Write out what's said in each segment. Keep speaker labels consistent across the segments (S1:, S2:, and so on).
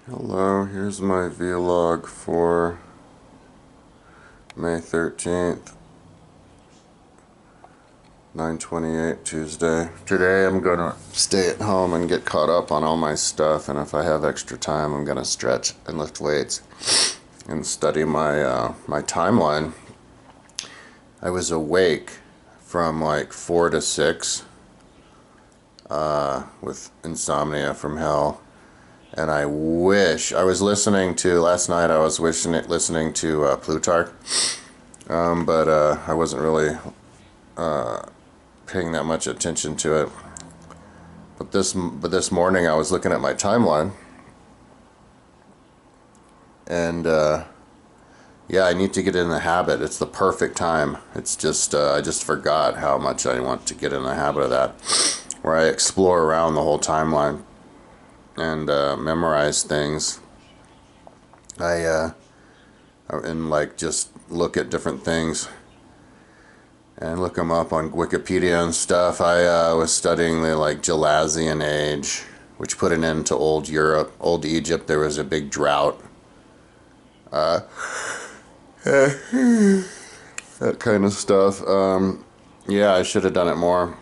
S1: Hello, here's my vlog for May 13th, 9:28 Tuesday. Today I'm gonna stay at home and get caught up on all my stuff, and if I have extra time I'm gonna stretch and lift weights and study my timeline. I was awake from like 4 to 6 with insomnia from hell. And I wish I was listening to last night. I was listening to Plutarch, but I wasn't really paying that much attention to it. But this morning I was looking at my timeline, and yeah, I need to get in the habit. It's the perfect time. It's just I just forgot how much I want to get in the habit of that, where I explore around the whole timeline and memorize things. And like just look at different things and look them up on Wikipedia and stuff. I was studying the like Gelasian age, which put an end to old Europe, old Egypt. There was a big drought. That kind of stuff. Yeah, I should have done it more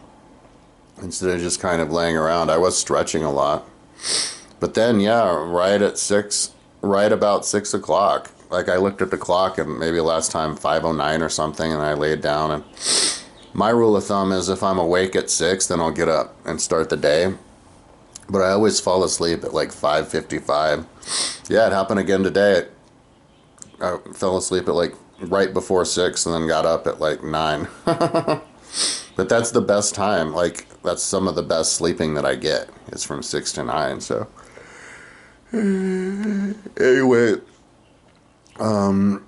S1: instead of just kind of laying around. I was stretching a lot. But then, yeah, right about 6 o'clock. Like I looked at the clock and maybe last time 5:09 or something, and I laid down. And my rule of thumb is if I'm awake at 6, then I'll get up and start the day. But I always fall asleep at like 5:55. Yeah, it happened again today. I fell asleep at like right before 6 and then got up at like 9. But that's the best time. Like that's some of the best sleeping that I get. It's from 6 to 9. So anyway, I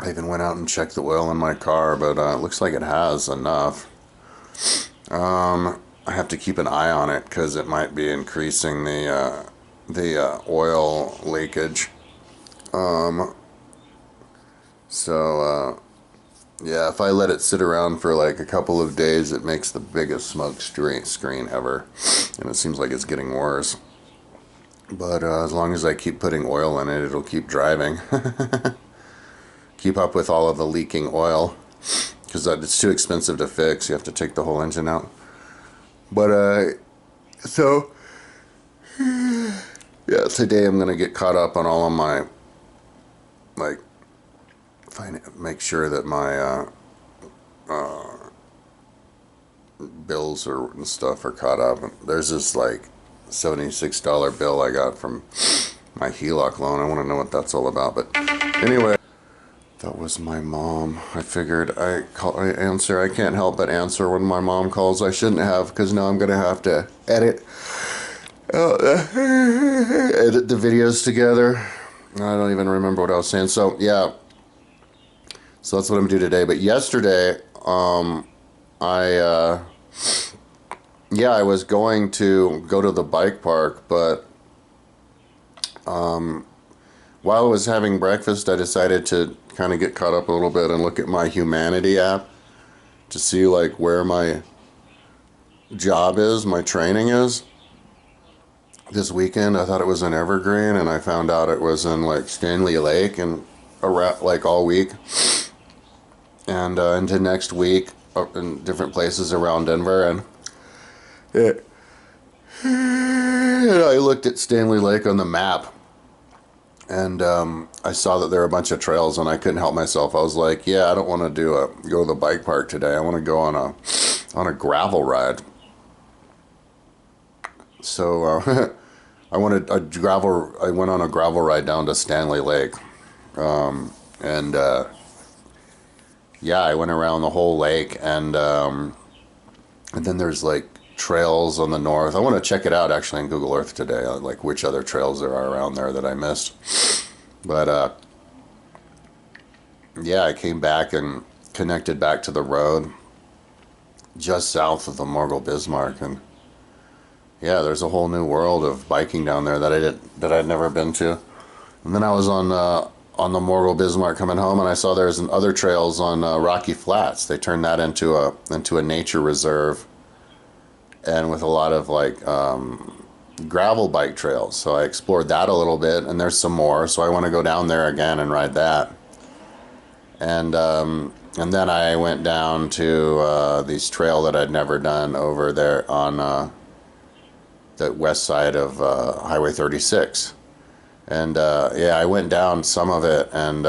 S1: even went out and checked the oil in my car, but it looks like it has enough. I have to keep an eye on it because it might be increasing the oil leakage. Yeah, if I let it sit around for like a couple of days, it makes the biggest smoke screen ever, and it seems like it's getting worse. But as long as I keep putting oil in it, it'll keep driving. Keep up with all of the leaking oil, because it's too expensive to fix. You have to take the whole engine out. But so yeah, today I'm gonna get caught up on all of my like make sure that my bills and stuff are caught up. There's this like $76 bill I got from my HELOC loan. I want to know what that's all about. But anyway, that was my mom. I figured I answer. I can't help but answer when my mom calls. I shouldn't have, because now I'm gonna have to edit the videos together. I don't even remember what I was saying. So yeah, so that's what I'm doing today. But yesterday, I was going to go to the bike park, but while I was having breakfast, I decided to kind of get caught up a little bit and look at my Humanity app to see like where my job is, my training is. This weekend, I thought it was in Evergreen, and I found out it was in like Stanley Lake and around like all week, and into next week in different places around Denver. And I looked at Stanley Lake on the map, and I saw that there were a bunch of trails, and I couldn't help myself. I was like, yeah, I don't want to go to the bike park today. I want to go on a gravel ride. So I went on a gravel ride down to Stanley Lake, and yeah, I went around the whole lake, and then there's like trails on the north. I want to check it out actually on Google Earth today, like which other trails there are around there that I missed. But yeah, I came back and connected back to the road just south of the Morgul Bismarck, and yeah, there's a whole new world of biking down there that I'd never been to. And then I was on the Morgul Bismarck coming home, and I saw there's other trails on Rocky Flats. They turned that into a nature reserve, and with a lot of like gravel bike trails. So I explored that a little bit, and there's some more. So I want to go down there again and ride that. And then I went down to this trail that I'd never done over there on the west side of Highway 36. And yeah, I went down some of it, and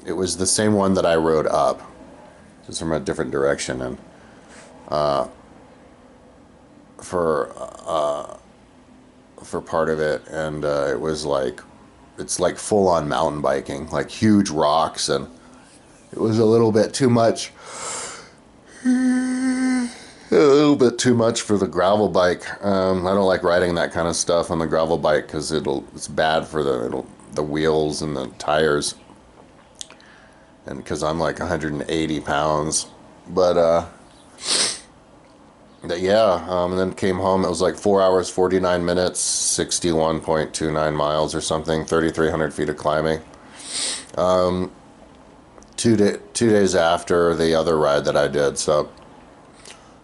S1: it was the same one that I rode up, just from a different direction. And for part of it, and it was like, it's like full on mountain biking, like huge rocks, and it was a little bit too much. A little bit too much for the gravel bike. I don't like riding that kind of stuff on the gravel bike because it's bad for the wheels and the tires. And because I'm like 180 pounds, but yeah. And then came home. It was like 4 hours 49 minutes, 61.29 miles or something, 3,300 feet of climbing. 2 days after the other ride that I did, so.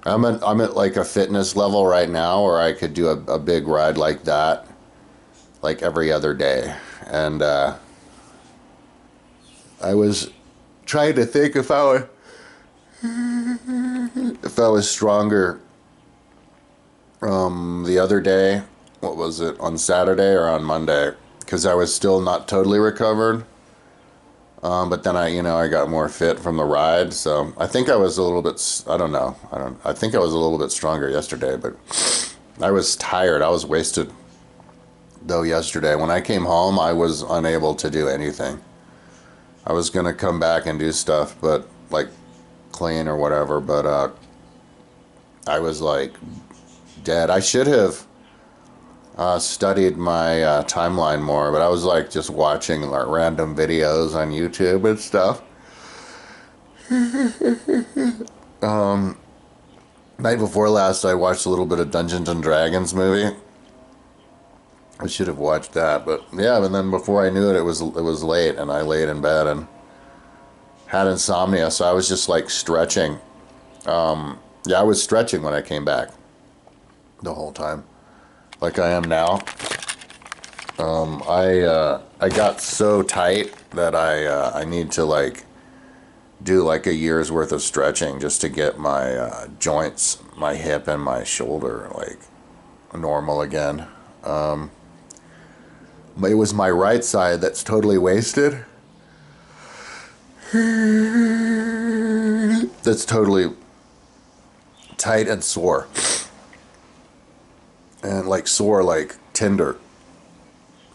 S1: I'm at like a fitness level right now where I could do a big ride like that, like every other day. And I was trying to think if I was stronger the other day. What was it, on Saturday or on Monday? Because I was still not totally recovered. But then I got more fit from the ride, so I think I was a little bit, I think I was a little bit stronger yesterday, but I was tired. I was wasted, though, yesterday. When I came home, I was unable to do anything. I was going to come back and do stuff, but, like, clean or whatever, but I was, like, dead. I should have studied my timeline more, but I was like just watching like random videos on YouTube and stuff. Night before last, I watched a little bit of Dungeons and Dragons movie. I should have watched that, but yeah. And then before I knew it, it was late, and I laid in bed and had insomnia. So I was just like stretching. Yeah, I was stretching when I came back the whole time, like I am now. I got so tight that I need to like do like a year's worth of stretching just to get my joints, my hip and my shoulder like normal again. It was my right side that's totally wasted. That's totally tight and sore. And like sore like tinder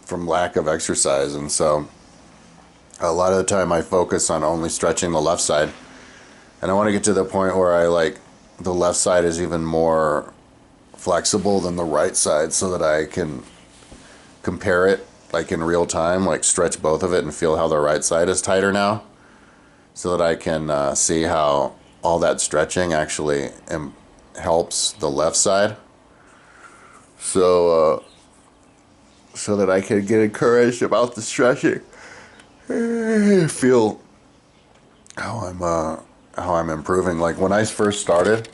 S1: from lack of exercise. And so a lot of the time I focus on only stretching the left side, and I want to get to the point where I like the left side is even more flexible than the right side, so that I can compare it like in real time, like stretch both of it and feel how the right side is tighter now, so that I can see how all that stretching actually helps the left side. So that I can get encouraged about the stretching, feel how I'm improving. Like when I first started,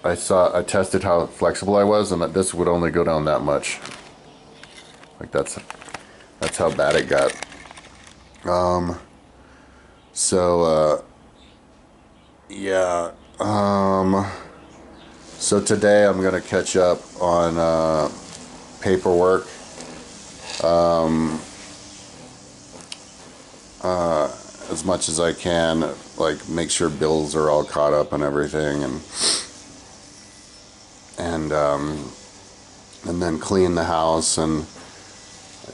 S1: I tested how flexible I was, and that this would only go down that much. Like that's how bad it got. Yeah. So today I'm gonna catch up on paperwork. As much as I can, like make sure bills are all caught up and everything, and then clean the house, and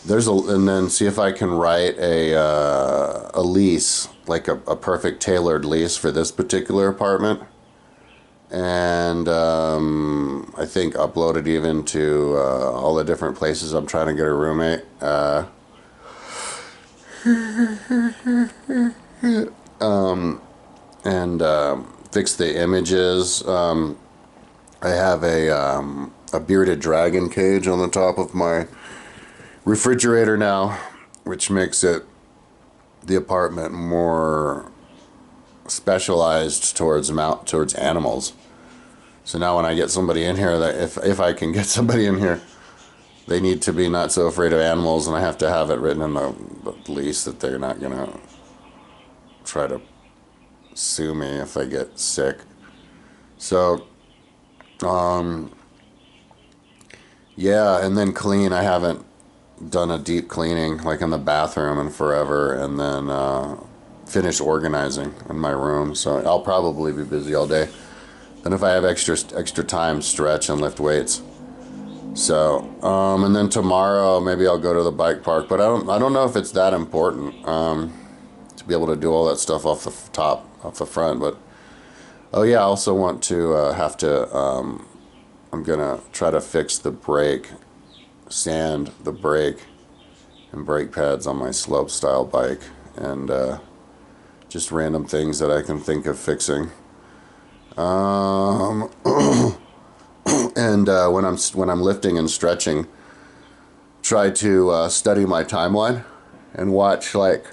S1: then see if I can write a lease, like a perfect tailored lease for this particular apartment, and I think upload it even to all the different places I'm trying to get a roommate. And fix the images. I have a bearded dragon cage on the top of my refrigerator now, which makes the apartment more specialized towards animals. So now when I get somebody in here, that if I can get somebody in here, they need to be not so afraid of animals, and I have to have it written in the lease that they're not going to try to sue me if I get sick. So, yeah, and then clean. I haven't done a deep cleaning, like in the bathroom, in forever, and then finish organizing in my room. So I'll probably be busy all day. And if I have extra time, stretch and lift weights. So, and then tomorrow maybe I'll go to the bike park, but I don't know if it's that important to be able to do all that stuff off the top, off the front. But oh yeah, I also want to I'm gonna try to fix the brake, sand the brake and brake pads on my slope style bike, and just random things that I can think of fixing. And when I'm lifting and stretching, try to study my timeline and watch like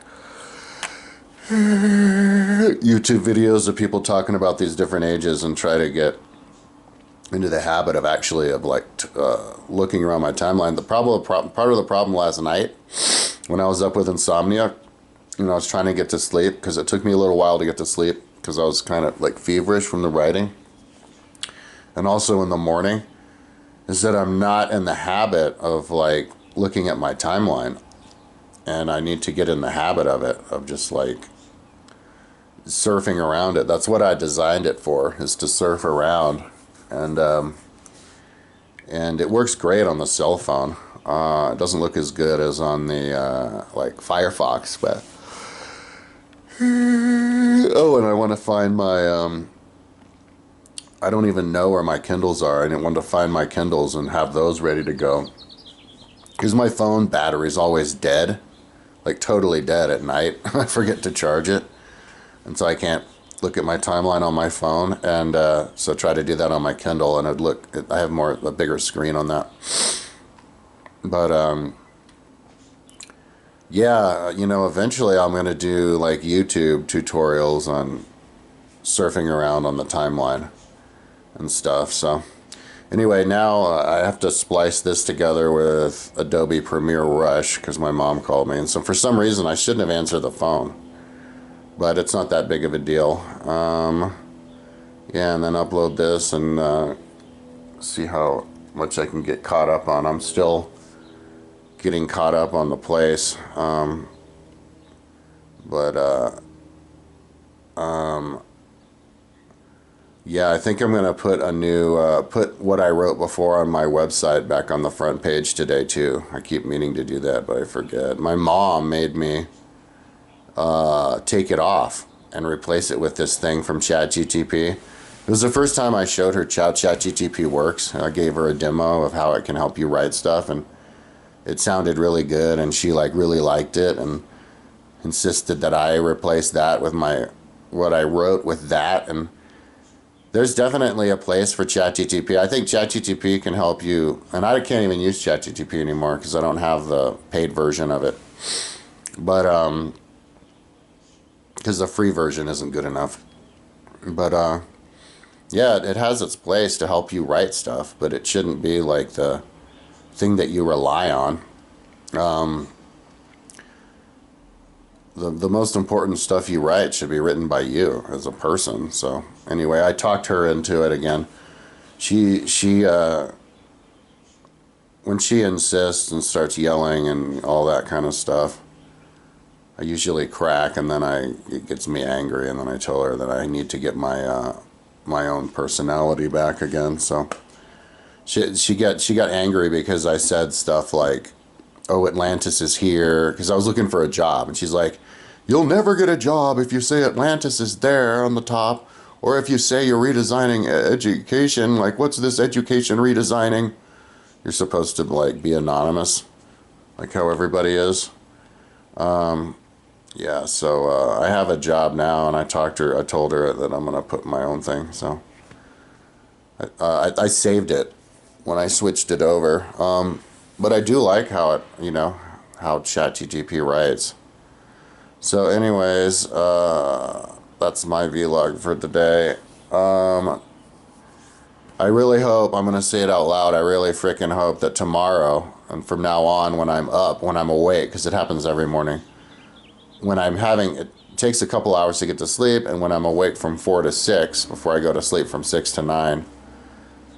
S1: YouTube videos of people talking about these different ages, and try to get into the habit of actually looking around my timeline. Part of the problem last night when I was up with insomnia, I was trying to get to sleep because it took me a little while to get to sleep because I was kind of like feverish from the writing. And also in the morning, is that I'm not in the habit of like looking at my timeline, and I need to get in the habit of it, of just like surfing around it. That's what I designed it for, is to surf around, and it works great on the cell phone. It doesn't look as good as on the like Firefox, but oh, and I want to find my I don't even know where my Kindles are. I didn't want to find my Kindles and have those ready to go. Because my phone battery is always dead. Like totally dead at night. I forget to charge it. And so I can't look at my timeline on my phone. And so try to do that on my Kindle. And I have a bigger screen on that. But yeah, eventually I'm going to do like YouTube tutorials on surfing around on the timeline and stuff. So anyway, now I have to splice this together with Adobe Premiere Rush because my mom called me, and so for some reason I shouldn't have answered the phone, but it's not that big of a deal. Yeah, and then upload this and see how much I can get caught up on. I'm still getting caught up on the place, yeah, I think I'm going to put a new, put what I wrote before on my website back on the front page today too. I keep meaning to do that, but I forget. My mom made me take it off and replace it with this thing from ChatGTP. It was the first time I showed her ChatGTP works. I gave her a demo of how it can help you write stuff, and it sounded really good, and she like really liked it and insisted that I replace that with what I wrote with that. And there's definitely a place for ChatGTP. I think ChatGTP can help you, and I can't even use ChatGTP anymore because I don't have the paid version of it. But because the free version isn't good enough. But yeah, it has its place to help you write stuff, but it shouldn't be like the thing that you rely on. The most important stuff you write should be written by you as a person. So anyway, I talked her into it again. She when she insists and starts yelling and all that kind of stuff, I usually crack, and then it gets me angry, and then I tell her that I need to get my my own personality back again. So she got angry because I said stuff like, "Oh, Atlantis is here," because I was looking for a job, and she's like, "You'll never get a job if you say Atlantis is there on the top, or if you say you're redesigning education. Like, what's this education redesigning? You're supposed to like be anonymous, like how everybody is." Yeah, so I have a job now, and I told her that I'm gonna put my own thing. So I saved it when I switched it over. But I do like how it, how ChatGTP writes. So anyways, that's my vlog for today. I really hope, I'm going to say it out loud, I really freaking hope that tomorrow, and from now on, when I'm up, when I'm awake, because it happens every morning, when I'm having, it takes a couple hours to get to sleep, and when I'm awake from 4 to 6, before I go to sleep from 6 to 9,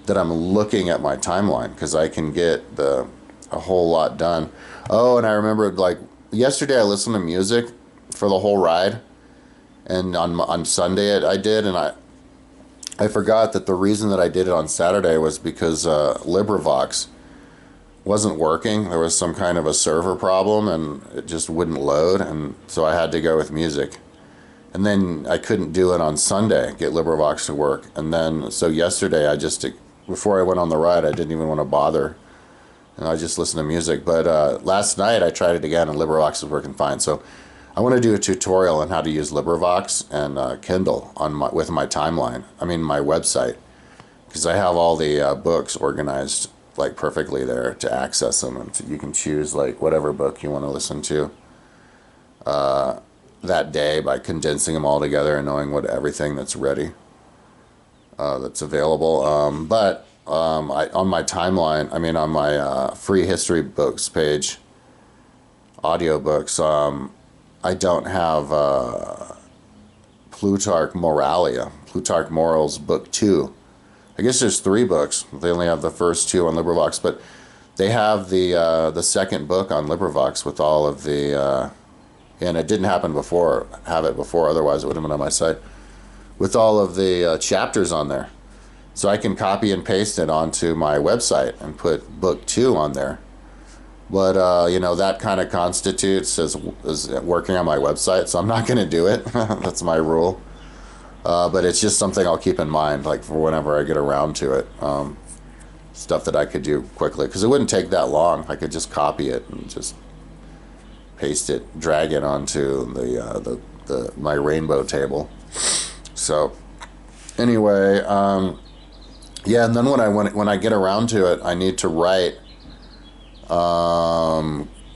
S1: that I'm looking at my timeline, because I can get a whole lot done. Oh, and I remember, like, yesterday I listened to music for the whole ride, and on Sunday I did, and I forgot that the reason that I did it on Saturday was because LibriVox wasn't working. There was some kind of a server problem and it just wouldn't load, and so I had to go with music. And then I couldn't do it on Sunday, get LibriVox to work. And then, so yesterday before I went on the ride, I didn't even want to bother. And I just listened to music. But last night I tried it again and LibriVox was working fine. So I want to do a tutorial on how to use LibriVox and Kindle with my timeline. I mean my website, because I have all the books organized like perfectly there to access them, and you can choose like whatever book you want to listen to that day by condensing them all together and knowing everything that's ready, that's available. On my timeline, I mean on my free history books page, audiobooks. I don't have Plutarch Morals Book 2. I guess there's 3 books. They only have the first 2 on LibriVox, but they have the second book on LibriVox with all of the, and it didn't happen before, otherwise it would have been on my site, with all of the chapters on there. So I can copy and paste it onto my website and put book 2 on there. But, that kind of constitutes as working on my website, so I'm not going to do it. That's my rule. But it's just something I'll keep in mind, like for whenever I get around to it. Stuff that I could do quickly, because it wouldn't take that long. I could just copy it and just paste it, drag it onto my rainbow table. So, anyway, yeah, and then when I get around to it, I need to write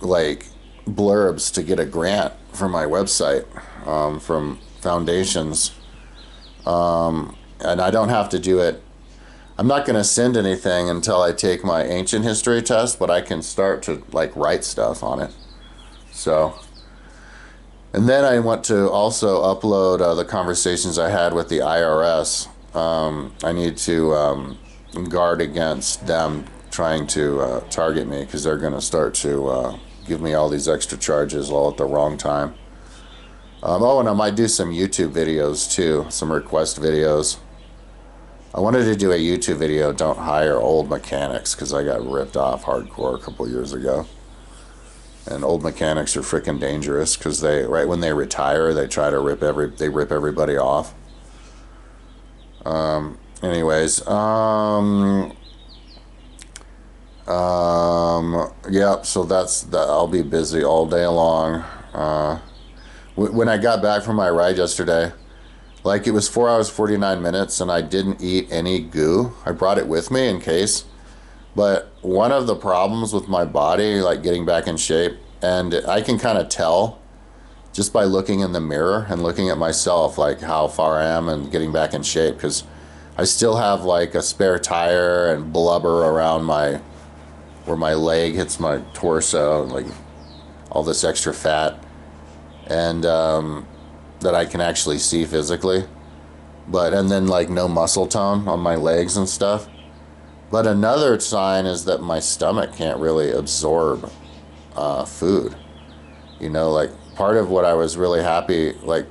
S1: like blurbs to get a grant for my website from foundations, and I don't have to do it. I'm not going to send anything until I take my ancient history test, but I can start to like write stuff on it. So, and then I want to also upload the conversations I had with the IRS. I need to guard against them trying to target me, because they're going to start to give me all these extra charges all at the wrong time. And I might do some YouTube videos too, some request videos. I wanted to do a YouTube video, don't hire old mechanics, because I got ripped off hardcore a couple years ago. And old mechanics are freaking dangerous, because right when they retire, they try to rip everybody off. Anyways, yeah, so that. I'll be busy all day long. When I got back from my ride yesterday, like it was 4 hours 49 minutes, and I didn't eat any goo. I brought it with me in case. But one of the problems with my body, like getting back in shape, and I can kind of tell just by looking in the mirror and looking at myself, like how far I am and getting back in shape, because I still have like a spare tire and blubber around where my leg hits my torso, like all this extra fat, and that I can actually see physically, and then like no muscle tone on my legs and stuff. But another sign is that my stomach can't really absorb food. Like part of what I was really happy, like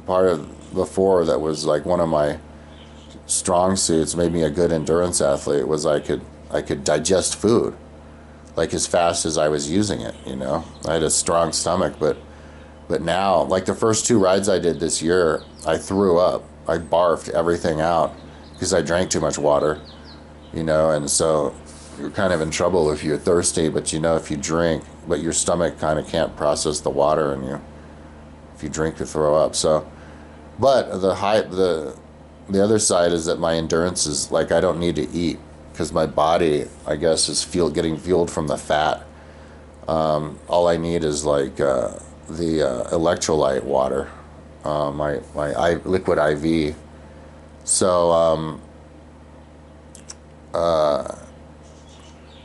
S1: part of before that was like one of my strong suits, made me a good endurance athlete, was I could digest food like as fast as I was using it. I had a strong stomach, but now, like the first 2 rides I did this year, I threw up. I barfed everything out because I drank too much water, and so you're kind of in trouble if you're thirsty, but if you drink, but your stomach kind of can't process the water, and if you drink, you throw up. So, but the other side is that my endurance is like I don't need to eat, because my body, I guess, is getting fueled from the fat. All I need is like the electrolyte water, my liquid IV. So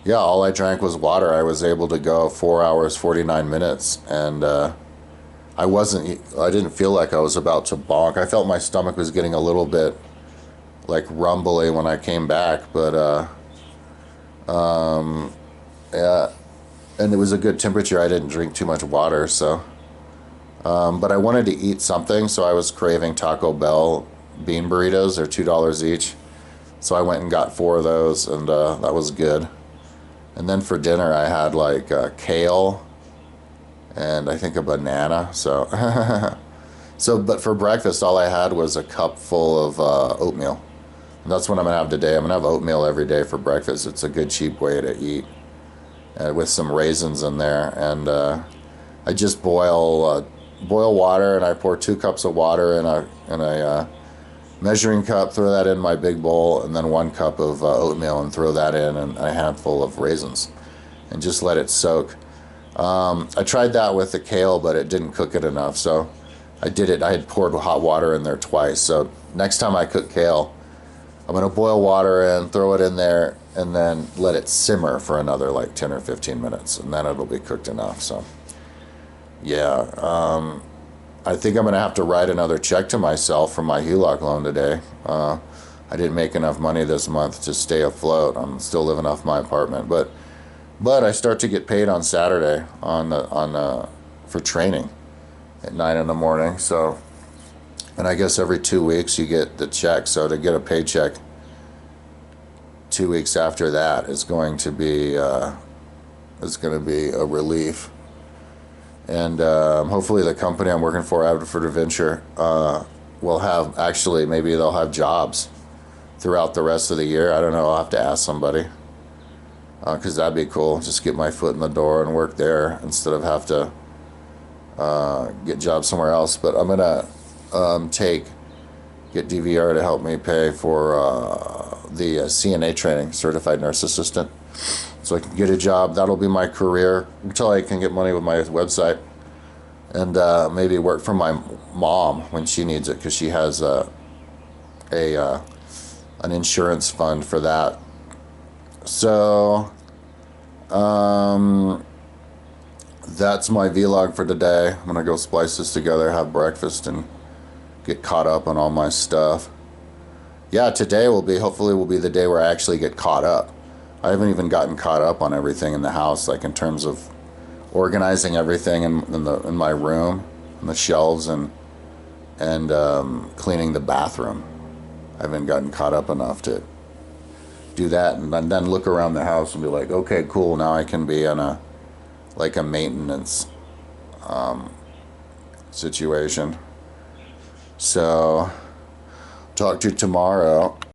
S1: yeah, all I drank was water. I was able to go 4 hours 49 minutes, and I didn't feel like I was about to bonk. I felt my stomach was getting a little bit like rumbly when I came back, but yeah, and it was a good temperature. I didn't drink too much water, so but I wanted to eat something, so I was craving Taco Bell bean burritos. They're $2 each, so I went and got 4 of those, and that was good. And then for dinner I had like kale and I think a banana. So but for breakfast all I had was a cup full of oatmeal. And that's what I'm gonna have today. I'm gonna have oatmeal every day for breakfast. It's a good cheap way to eat, with some raisins in there. And I just boil water, and I pour 2 cups of water in a measuring cup, throw that in my big bowl, and then 1 cup of oatmeal, and throw that in, and a handful of raisins, and just let it soak. I tried that with the kale, but it didn't cook it enough, so I had poured hot water in there twice. So next time I cook kale, I'm gonna boil water in, throw it in there, and then let it simmer for another like 10 or 15 minutes, and then it'll be cooked enough. So yeah, I think I'm gonna have to write another check to myself for my HELOC loan today. I didn't make enough money this month to stay afloat. I'm still living off my apartment, but I start to get paid on Saturday for training at 9 in the morning. So, and I guess every 2 weeks you get the check. So to get a paycheck 2 weeks after that is going to be a relief. And hopefully the company I'm working for, Adford Adventure, will have, actually maybe they'll have jobs throughout the rest of the year. I don't know. I'll have to ask somebody, because that'd be cool. Just get my foot in the door and work there instead of have to get jobs somewhere else. But I'm gonna get DVR to help me pay for the CNA training, Certified Nurse Assistant, so I can get a job. That'll be my career until I can get money with my website, and maybe work for my mom when she needs it, because she has an insurance fund for that. So that's my vlog for today. I'm gonna go splice this together, have breakfast, and get caught up on all my stuff. Yeah, today hopefully will be the day where I actually get caught up. I haven't even gotten caught up on everything in the house, like in terms of organizing everything in my room, and the shelves, and cleaning the bathroom. I haven't gotten caught up enough to do that, and then look around the house and be like, okay, cool, now I can be on a maintenance situation. So talk to you tomorrow.